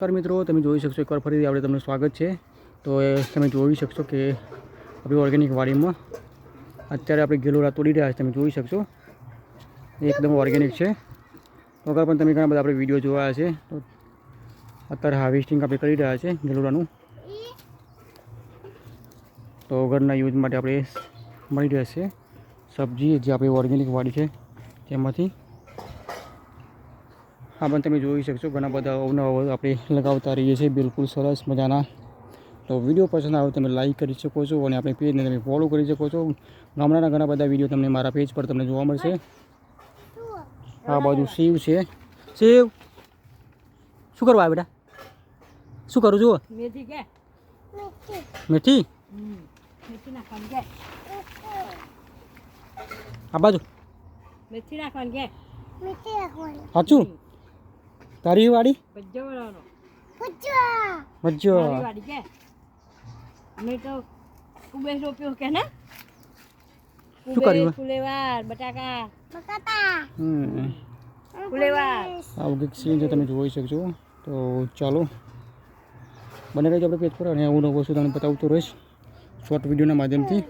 નમસ્કાર મિત્રો, તમે જોઈ શકશો એકવાર ફરીથી આપણે તમને સ્વાગત છે. તો તમે જોઈ શકશો કે આપણી ઓર્ગેનિક વાડીમાં અત્યારે આપણે ગેલોરા તોડી રહ્યા છે. તમે જોઈ શકશો એકદમ ઓર્ગેનિક છે. તો અગર પણ તમે ઘણા બધા આપણે વિડીયો જોયા છે. તો અત્યારે હાર્વેસ્ટિંગ આપણે કરી રહ્યા છે ગેલોરાનું. તો ઘરના યુઝ માટે આપણે મળી રહેશે સબ્જી જે આપણી ઓર્ગેનિક વાડી છે તેમાંથી. આ પણ તમે જોઈ શકશો ઘણા બધા અવનવા આપણે લગાવતા રહીએ છીએ, બિલકુલ સરસ મજાના. તો વિડીયો પસંદ આવે તમે લાઈક કરી શકો છો અને આપણે પેજને તમે ફોલો કરી શકો છો. ગામડાના ઘણા બધા વિડીયો તમને મારા પેજ પર તમને જોવા મળશે. આ બાજુ શિવ છે. શિવ શું કરવા આવે બેટા? શું કરું છું? મેથી કે મેથી આ બાજુ મેથી નાખવાની કે સાચું તારી વાડી મજ્જો અમે તો કુબેર રોપ્યો કે ને શું કર્યું? ફુલેવાર બટાકા ફુલેવાર આવું કંઈક સીન છે તમે જોઈ શકશો. તો ચાલો બને રહેજો આપણે પેજ પર અને હું નવું વસ્તુ તમને બતાવતો રહીશ શોર્ટ વિડીયોના માધ્યમથી.